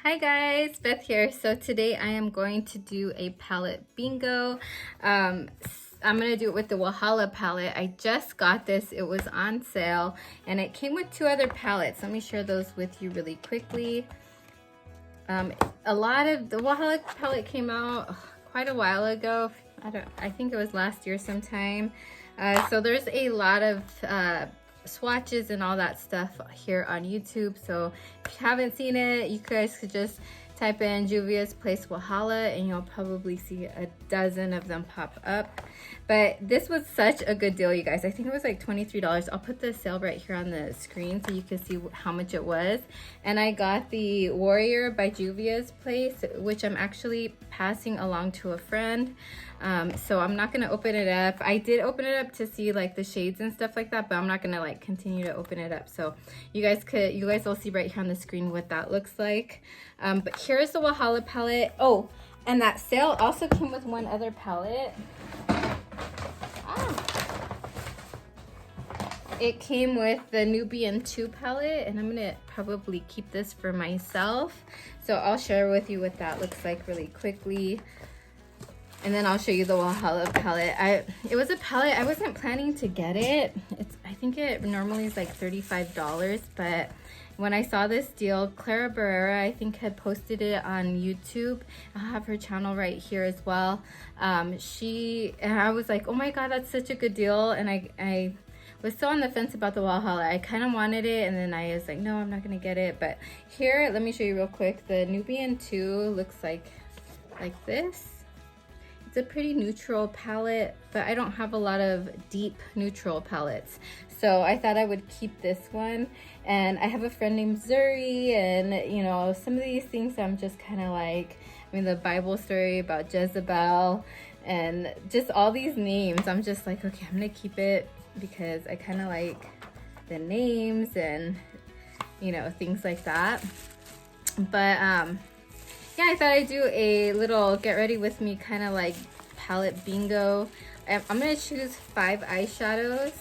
Hi guys, Beth here. So today I am going to do a palette bingo. I'm going to do it with the Wahala palette. I just got this. It was on sale and it came with two other palettes. Let me share those with you really quickly. A lot of the Wahala palette came out quite a while ago. I think it was last year sometime. So there's a lot of swatches and all that stuff here on YouTube. So if you haven't seen it, you guys could just type in Juvia's Place Wahala and you'll probably see a dozen of them pop up. But this was such a good deal, you guys. I think it was like $23. I'll put the sale right here on the screen so you can see how much it was. And I got the Warrior by Juvia's Place, which I'm actually passing along to a friend. So I'm not gonna open it up. I did open it up to see like the shades and stuff like that, but I'm not gonna like continue to open it up. So you guys will see right here on the screen what that looks like. But here's the Wahala palette. Oh, and that sale also came with one other palette. It came with the Nubian 2 palette, and I'm gonna probably keep this for myself. So I'll share with you what that looks like really quickly. And then I'll show you the Wahala palette. It was a palette, I wasn't planning to get it. I think it normally is like $35, but when I saw this deal, Clara Barrera, I think, had posted it on YouTube. I'll have her channel right here as well. And I was like, oh my God, that's such a good deal. And I was so on the fence about the Wahala. I kind of wanted it, and then I was like, no, I'm not gonna get it. But here, let me show you real quick. The Nubian 2 looks like this. It's a pretty neutral palette, but I don't have a lot of deep neutral palettes. So I thought I would keep this one. And I have a friend named Zuri, and you know, some of these things I'm just kind of like, I mean, the Bible story about Jezebel and just all these names. I'm just like, okay, I'm gonna keep it because I kind of like the names and, you know, things like that. But yeah, I thought I'd do a little get ready with me kind of like palette bingo. I'm gonna choose 5 eyeshadows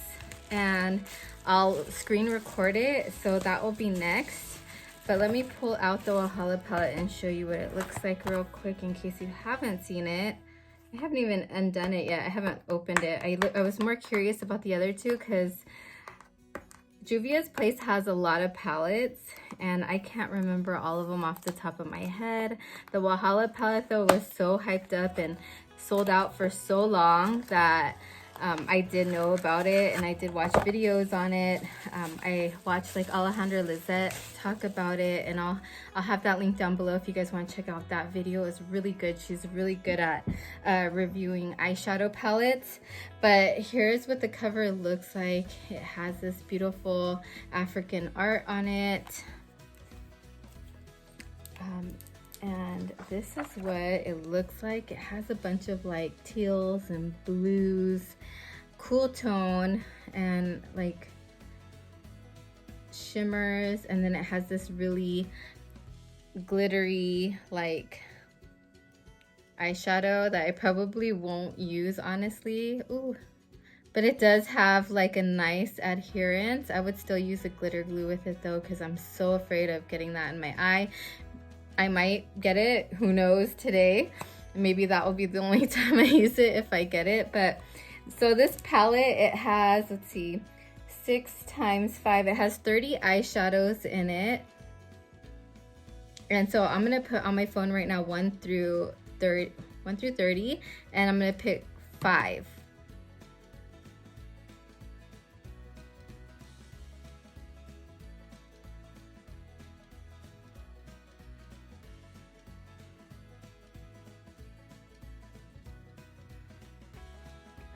and I'll screen record it, so that will be next. But let me pull out the Wahala palette and show you what it looks like real quick in case you haven't seen it. I haven't even undone it yet. I haven't opened it. I was more curious about the other two because Juvia's Place has a lot of palettes and I can't remember all of them off the top of my head. The Wahala palette though was so hyped up and sold out for so long that I did know about it and I did watch videos on it. I watched like Alejandra Lizette talk about it, and I'll have that link down below if you guys want to check out that video. It's really good. She's really good at reviewing eyeshadow palettes. But here's what the cover looks like. It has this beautiful African art on it. And this is what it looks like. It has a bunch of like teals and blues, cool tone, and like shimmers, and then it has this really glittery like eyeshadow that I probably won't use, honestly. Ooh, but it does have like a nice adherence. I would still use a glitter glue with it though, because I'm so afraid of getting that in my eye. I might get it, who knows, today. Maybe that will be the only time I use it if I get it. But so this palette, it has, let's see, 6 times 5. It has 30 eyeshadows in it. And so I'm gonna put on my phone right now 1 through 30, and I'm gonna pick 5.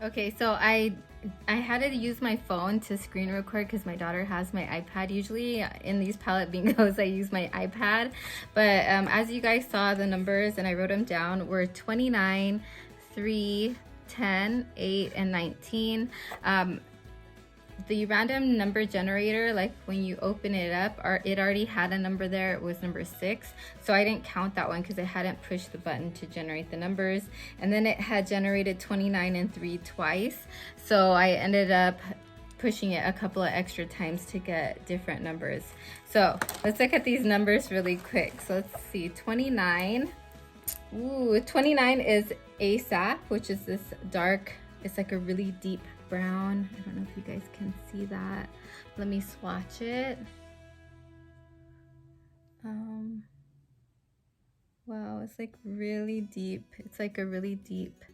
Okay, so I had to use my phone to screen record because my daughter has my iPad. Usually in these palette bingos I use my iPad, but as you guys saw, the numbers, and I wrote them down, were 29, 3, 10, 8, and 19. The random number generator, like when you open it up, it already had a number there. It was number 6, so I didn't count that one because I hadn't pushed the button to generate the numbers. And then it had generated 29 and 3 twice, so I ended up pushing it a couple of extra times to get different numbers. So let's look at these numbers really quick. So let's see, 29. Ooh, 29 is ASAP, which is this dark, it's like a really deep brown. I don't know if you guys can see that. Let me swatch it. Wow, it's like really deep. It's like a really deep,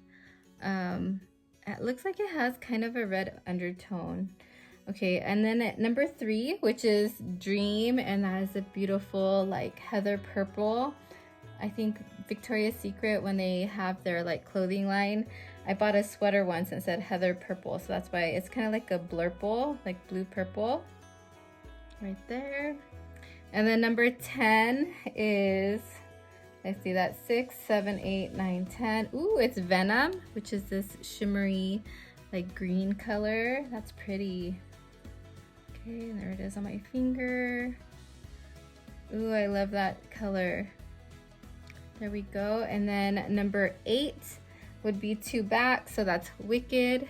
it looks like it has kind of a red undertone. Okay, and then at number 3, which is Dream, and that is a beautiful like heather purple. I think Victoria's Secret, when they have their like clothing line, I bought a sweater once and said heather purple, so that's why it's kind of like a blurple, like blue purple right there. And then number 10 is, I see that 6, 7, 8, 9, 10. Ooh, it's Venom, which is this shimmery like green color. That's pretty. Okay, and there it is on my finger. Ooh, I love that color. There we go. And then number 8 would be 2 Back, so that's Wicked.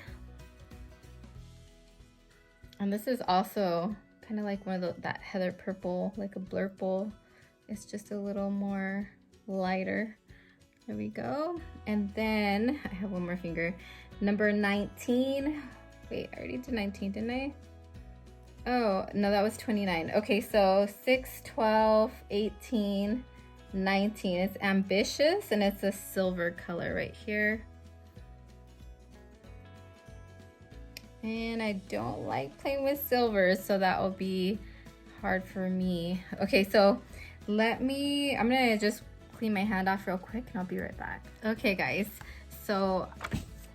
And this is also kind of like one of that heather purple, like a blurple. It's just a little more lighter. There we go. And then I have one more finger. Number 19. Wait, I already did 19, didn't I? Oh, no, that was 29. Okay, so 6, 12, 18, 19. It's Ambitious, and it's a silver color right here. And I don't like playing with silver, so that will be hard for me. Okay, so I'm gonna just clean my hand off real quick and I'll be right back. Okay guys, so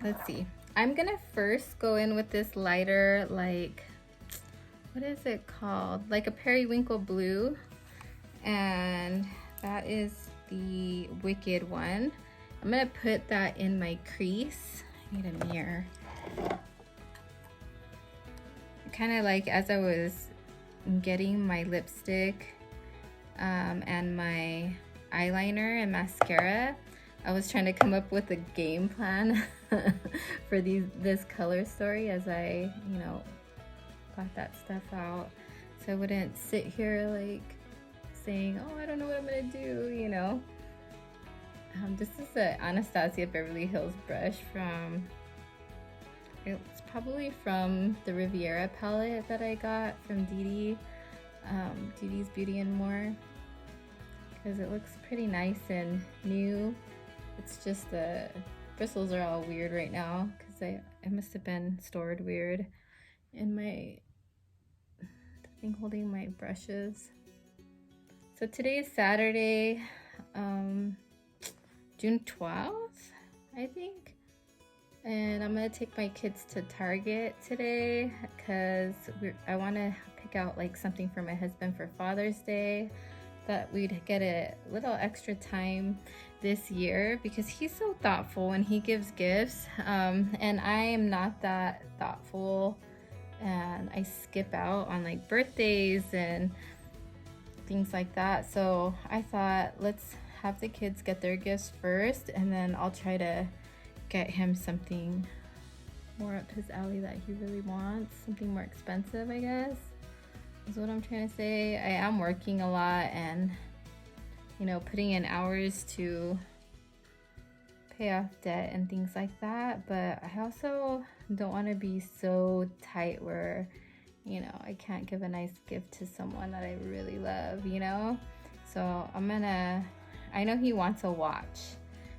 let's see. I'm gonna first go in with this lighter, like, what is it called? Like a periwinkle blue. And that is the Wicked one. I'm gonna put that in my crease. I need a mirror. Kind of like as I was getting my lipstick and my eyeliner and mascara, I was trying to come up with a game plan for this color story as I, you know, got that stuff out, so I wouldn't sit here like saying, oh, I don't know what I'm gonna do, you know. This is the Anastasia Beverly Hills brush from, it's probably from the Riviera palette that I got from Dee Dee's Beauty and More, because it looks pretty nice and new. It's just the bristles are all weird right now because it must have been stored weird in my thing holding my brushes. So today is Saturday, June 12th, I think. And I'm gonna take my kids to Target today because I want to pick out like something for my husband for Father's Day, that we'd get a little extra time this year because he's so thoughtful when he gives gifts, and I am not that thoughtful, and I skip out on like birthdays and things like that. So I thought, let's have the kids get their gifts first, and then I'll try to get him something more up his alley that he really wants, something more expensive, I guess, is what I'm trying to say. I am working a lot and, you know, putting in hours to pay off debt and things like that, but I also don't want to be so tight where, you know, I can't give a nice gift to someone that I really love, you know. So I know he wants a watch,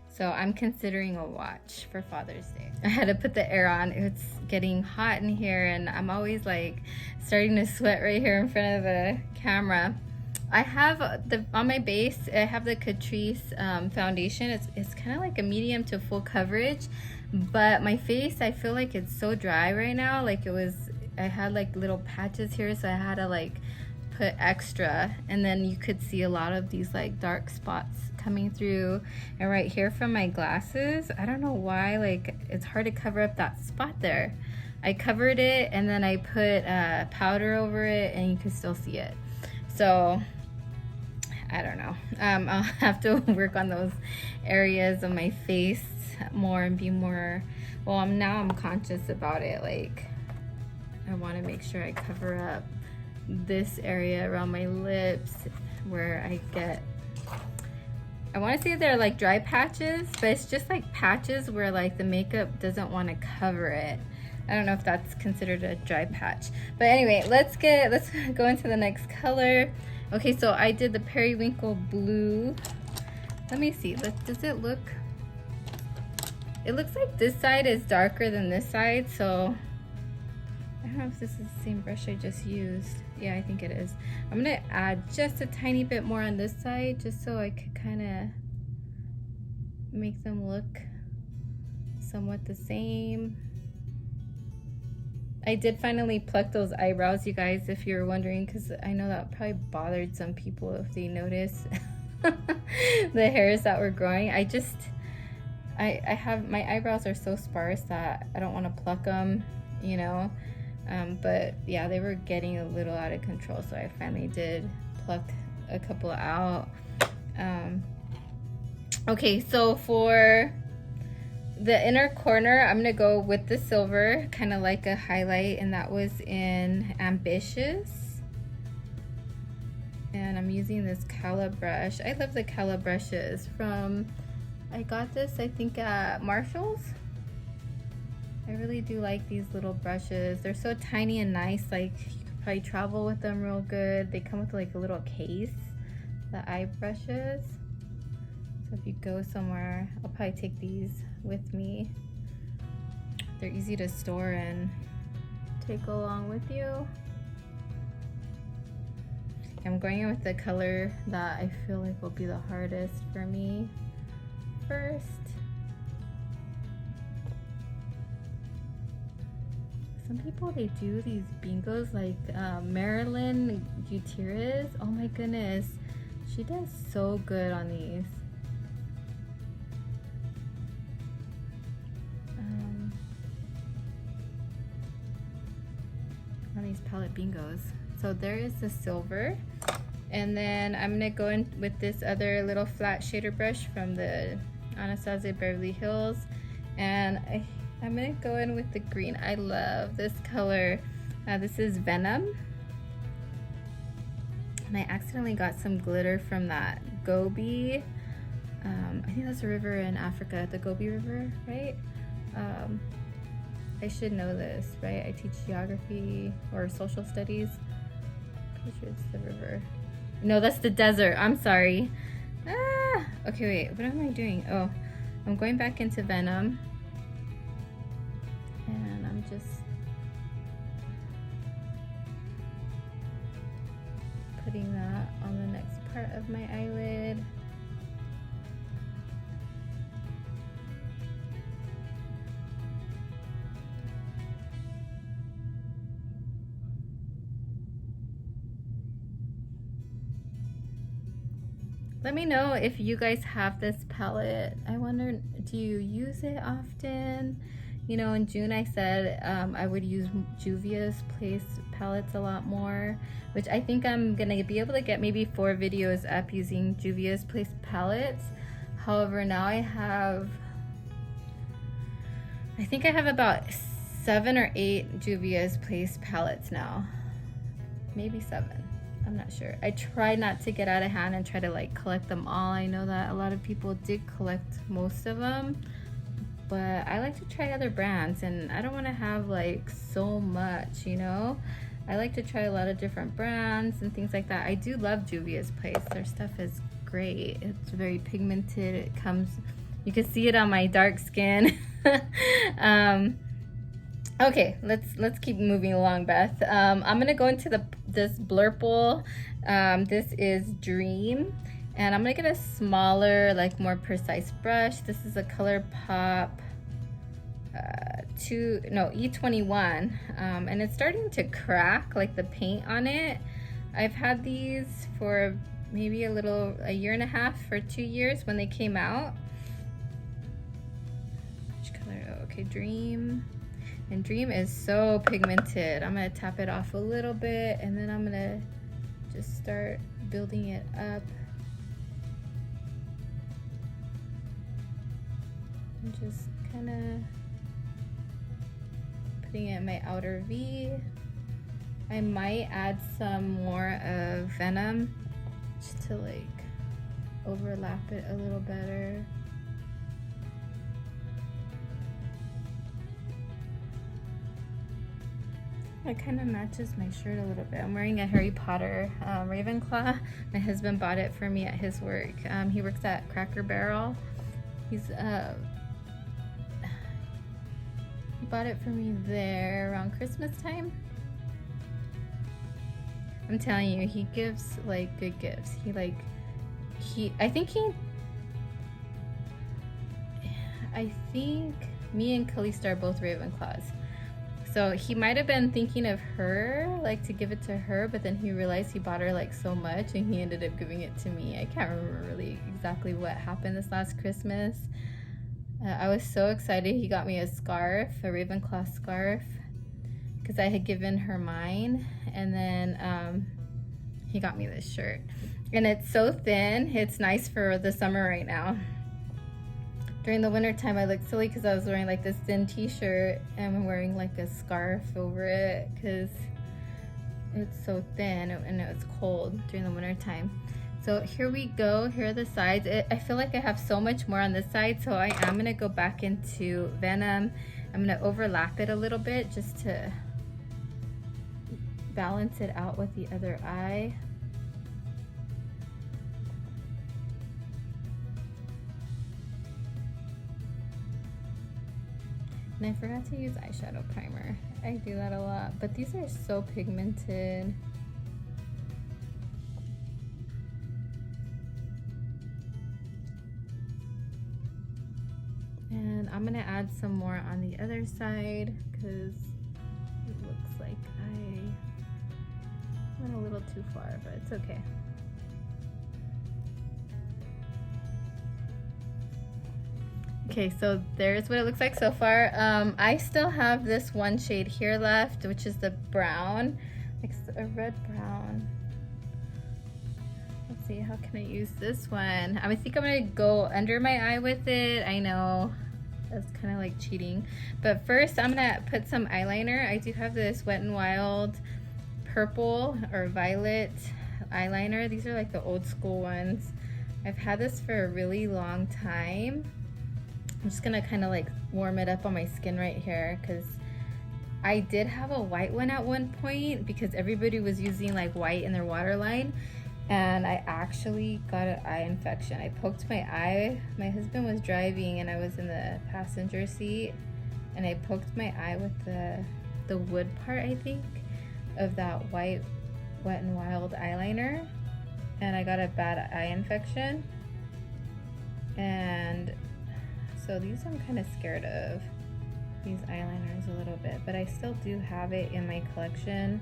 so I'm considering a watch for Father's Day. I had to put the air on. It's getting hot in here and I'm always like starting to sweat right here in front of the camera. I have on my base, I have the Catrice foundation. It's kind of like a medium to full coverage, but my face, I feel like it's so dry right now. Like I had like little patches here, so I had to like put extra, and then you could see a lot of these like dark spots coming through. And right here from my glasses, I don't know why, like it's hard to cover up that spot there. I covered it and then I put powder over it and you can still see it. So I don't know. I'll have to work on those areas of my face more and be more, well, now I'm conscious about it. Like I want to make sure I cover up this area around my lips where I want to say they're like dry patches, but it's just like patches where like the makeup doesn't want to cover it. I don't know if that's considered a dry patch. But anyway, let's go into the next color. Okay, so I did the periwinkle blue. Let me see. Does it look? It looks like this side is darker than this side, so I don't know if this is the same brush I just used. Yeah, I think it is. I'm gonna add just a tiny bit more on this side just so I could kind of make them look somewhat the same. I did finally pluck those eyebrows, you guys, if you're wondering, because I know that probably bothered some people if they notice the hairs that were growing. I have, my eyebrows are so sparse that I don't want to pluck them, you know. But yeah, they were getting a little out of control, so I finally did pluck a couple out. Okay, so for the inner corner, I'm gonna go with the silver, kind of like a highlight, and that was in Ambitious. And I'm using this Cala brush. I love the Cala brushes from, I got this I think at Marshall's. I really do like these little brushes. They're so tiny and nice, like you could probably travel with them real good. They come with like a little case, the eye brushes. So if you go somewhere, I'll probably take these with me. They're easy to store and take along with you. I'm going in with the color that I feel like will be the hardest for me first. Some people, they do these bingos like Marilyn Gutierrez. Oh my goodness, she does so good on these. On these palette bingos. So there is the silver, and then I'm gonna go in with this other little flat shader brush from the Anastasia Beverly Hills, and I'm gonna go in with the green. I love this color. This is Venom, and I accidentally got some glitter from that Gobi. I think that's a river in Africa, the Gobi River, right? I should know this, right? I teach geography or social studies. Pretty sure it's the river. No, that's the desert. I'm sorry. Okay, wait. What am I doing? Oh, I'm going back into Venom. And I'm just putting that on the next part of my eyelid. Let me know if you guys have this palette. I wonder, do you use it often? You know, in June I said I would use Juvia's SPLACE palettes a lot more, which I think I'm gonna be able to get maybe 4 videos up using Juvia's SPLACE palettes. However, now I think I have about 7 or 8 Juvia's SPLACE palettes now. Maybe 7. I'm not sure. I try not to get out of hand and try to like collect them all. I know that a lot of people did collect most of them, but I like to try other brands, and I don't want to have like so much, you know. I like to try a lot of different brands and things like that. I do love Juvia's SPLACE. Their stuff is great. It's very pigmented. It comes, you can see it on my dark skin. Okay, let's keep moving along, Beth. I'm gonna go into this Blurple. This is Dream, and I'm gonna get a smaller, like more precise brush. This is a ColourPop E21, and it's starting to crack, like the paint on it. I've had these for maybe a year and a half or 2 years when they came out. Which color? Oh, okay, Dream. And Dream is so pigmented. I'm gonna tap it off a little bit, and then I'm gonna just start building it up. I'm just kind of putting it in my outer V. I might add some more of Venom just to like overlap it a little better. It kind of matches my shirt a little bit. I'm wearing a Harry Potter Ravenclaw. My husband bought it for me at his work. He works at Cracker Barrel. He bought it for me there around Christmas time. I'm telling you, he gives like good gifts. I think me and Kalista are both Ravenclaws. So he might have been thinking of her, like to give it to her, but then he realized he bought her like so much and he ended up giving it to me. I can't remember really exactly what happened this last Christmas. I was so excited. He got me a scarf, a Ravenclaw scarf, because I had given her mine, and then he got me this shirt. And it's so thin, it's nice for the summer right now. During the winter time, I looked silly because I was wearing like this thin t-shirt and I'm wearing like a scarf over it because it's so thin and it was cold during the winter time. So here we go. Here are the sides. I feel like I have so much more on this side, so I am gonna go back into Venom. I'm gonna overlap it a little bit just to balance it out with the other eye. And I forgot to use eyeshadow primer. I do that a lot, but these are so pigmented. And I'm gonna add some more on the other side because it looks like I went a little too far, but it's okay. Okay, so there's what it looks like so far. I still have this one shade here left, which is the brown, like a red brown. Let's see, how can I use this one? I think I'm gonna go under my eye with it. I know that's kind of like cheating, but first I'm gonna put some eyeliner. I do have this Wet n Wild purple or violet eyeliner. These are like the old school ones. I've had this for a really long time. I'm just gonna kind of like warm it up on my skin right here because I did have a white one at one point because everybody was using like white in their waterline, and I actually got an eye infection. I poked my eye. My husband was driving and I was in the passenger seat, and I poked my eye with the wood part, I think, of that white Wet n Wild eyeliner, and I got a bad eye infection. And so these I'm kind of scared of, these eyeliners a little bit, but I still do have it in my collection,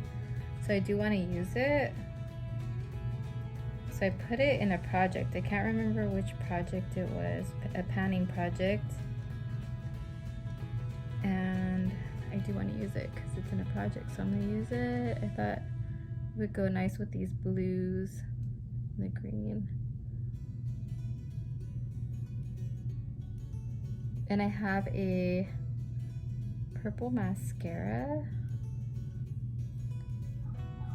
so I do want to use it. So I put it in a project. I can't remember which project it was, a panning project, and I do want to use it because it's in a project, so I'm going to use it. I thought it would go nice with these blues and the green. And I have a purple mascara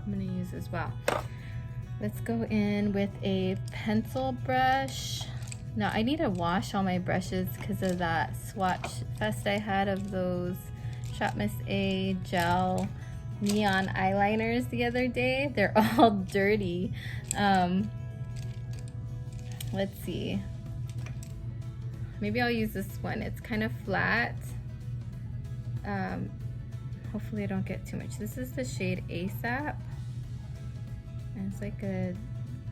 I'm gonna use as well. Let's go in with a pencil brush. Now I need to wash all my brushes because of that swatch fest I had of those Shop Miss A gel neon eyeliners the other day. They're all dirty. Let's see. Maybe I'll use this one. It's kind of flat. Hopefully I don't get too much. This is the shade ASAP. And it's like a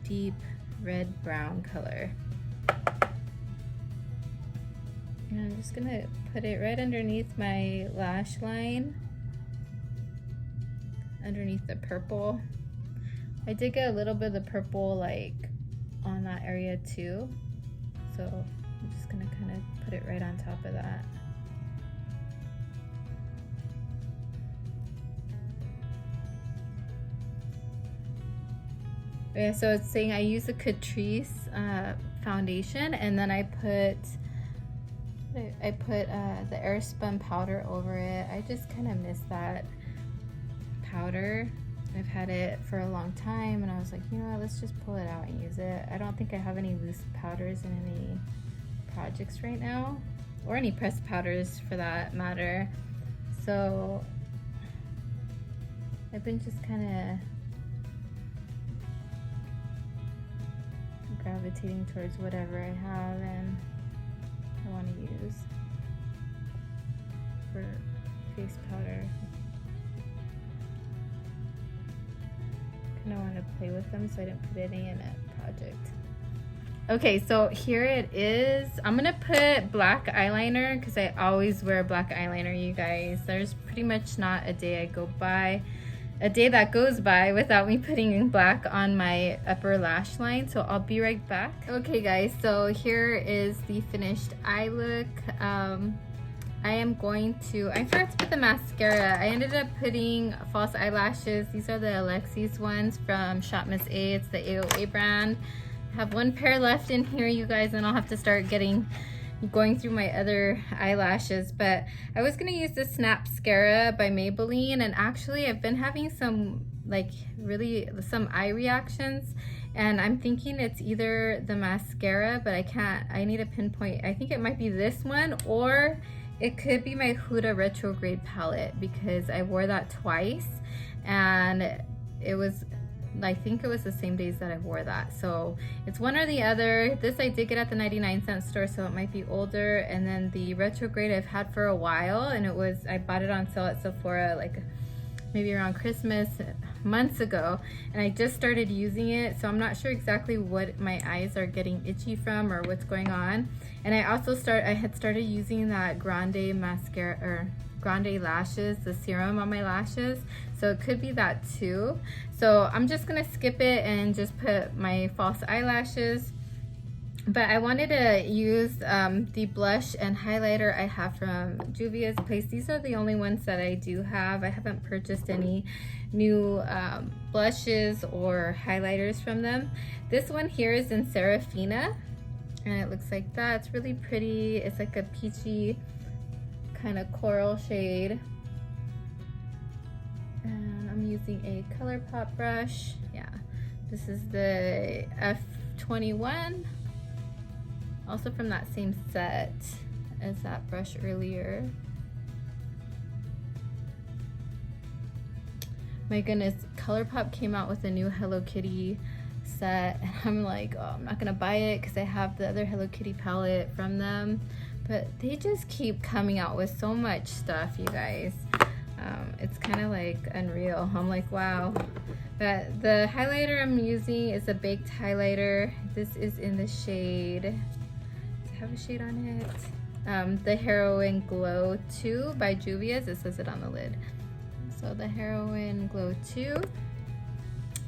deep red brown color. And I'm just gonna put it right underneath my lash line, underneath the purple. I did get a little bit of the purple like on that area too. So I'm just gonna kind of put it right on top of that. Yeah, so it's saying I use a Catrice foundation, and then I put the Airspun powder over it. I just kind of miss that powder. I've had it for a long time, and I was like, you know what, let's just pull it out and use it. I don't think I have any loose powders in any projects right now, or any pressed powders for that matter. So I've been just kind of gravitating towards whatever I have and I want to use for face powder. Kind of want to play with them, so I didn't put any in a project. Okay, so here it is. I'm gonna put black eyeliner because I always wear black eyeliner, you guys. There's pretty much not a day that goes by without me putting in black on my upper lash line. So I'll be right back. Okay guys, so here is the finished eye look. I forgot to put the mascara. I ended up putting false eyelashes. These are the Alexis ones from Shop Miss A. It's the AOA brand. I have one pair left in here, you guys, and I'll have to start going through my other eyelashes. But I was gonna use the Snapscara by Maybelline, and actually I've been having some eye reactions, and I'm thinking it's either the mascara, but I need a pinpoint. I think it might be this one, or it could be my Huda Retrograde palette, because I wore that twice and I think it was the same days that I wore that. So it's one or the other. This I did get at the 99-cent store, so it might be older. And then the Retrograde I've had for a while, and I bought it on sale at Sephora like maybe around Christmas months ago, and I just started using it, so I'm not sure exactly what my eyes are getting itchy from or what's going on. And I had started using that Grande mascara, or Grande lashes, the serum on my lashes, so it could be that too. So I'm just gonna skip it and just put my false eyelashes. But I wanted to use the blush and highlighter I have from Juvia's Place. These are the only ones that I do have. I haven't purchased any new blushes or highlighters from them. This one here is in Serafina, and it looks like that. It's really pretty. It's like a peachy kind of coral shade. And I'm using a ColourPop brush. Yeah, this is the F21. Also from that same set as that brush earlier. My goodness, ColourPop came out with a new Hello Kitty set, and I'm like, oh, I'm not gonna buy it because I have the other Hello Kitty palette from them. But they just keep coming out with so much stuff, you guys. It's kind of like unreal. I'm like, wow. But the highlighter I'm using is a baked highlighter. This is in the shade, have a shade on it. The Heroin Glow 2 by Juvia. It says it on the lid. So the Heroin Glow 2.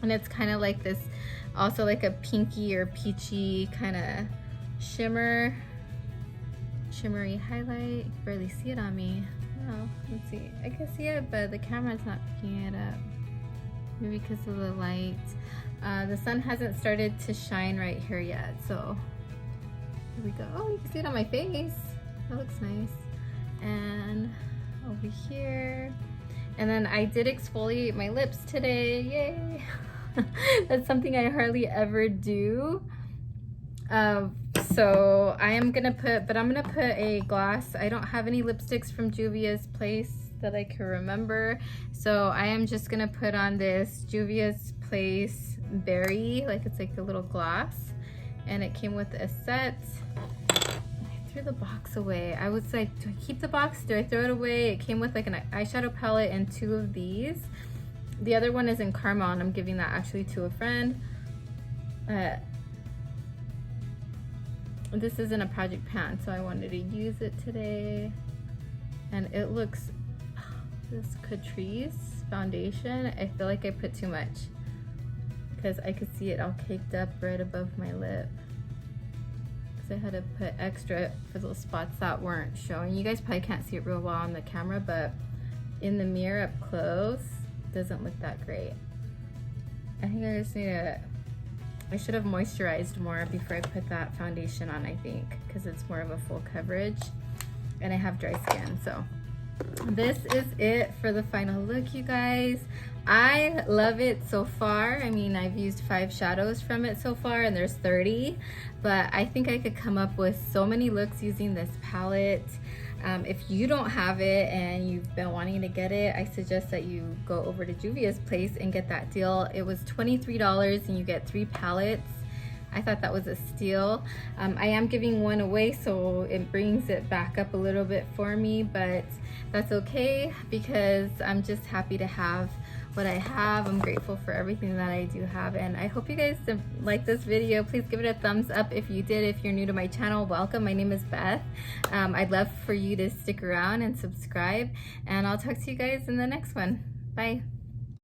And it's kind of like this, also like a pinky or peachy kind of shimmery highlight. You can barely see it on me. Oh, let's see. I can see it, but the camera's not picking it up. Maybe because of the light. The sun hasn't started to shine right here yet, so here we go. Oh, you can see it on my face. That looks nice. And over here. And then I did exfoliate my lips today. Yay! That's something I hardly ever do. So I'm gonna put a gloss. I don't have any lipsticks from Juvia's Place that I can remember. So I am just gonna put on this Juvia's Place Berry, like it's like a little gloss. And it came with a set. I threw the box away. I was like, do I keep the box? Do I throw it away? It came with like an eyeshadow palette and 2 of these. The other one is in caramel, and I'm giving that actually to a friend. This isn't a project pan, so I wanted to use it today. And it looks, this Catrice foundation, I feel like I put too much, because I could see it all caked up right above my lip. Because I had to put extra for those spots that weren't showing. You guys probably can't see it real well on the camera, but in the mirror up close, it doesn't look that great. I think I just need to, I should have moisturized more before I put that foundation on, I think, because it's more of a full coverage, and I have dry skin, so this is it for the final look, you guys. I love it so far. I mean, I've used 5 shadows from it so far and there's 30, but I think I could come up with so many looks using this palette. If you don't have it and you've been wanting to get it, I suggest that you go over to Juvia's place and get that deal. It was $23 and you get 3 palettes. I thought that was a steal. I am giving one away, so it brings it back up a little bit for me, but that's okay because I'm just happy to have what I have. I'm grateful for everything that I do have, and I hope you guys like this video. Please give it a thumbs up if you did. If you're new to my channel, welcome. My name is Beth. I'd love for you to stick around and subscribe, and I'll talk to you guys in the next one. Bye.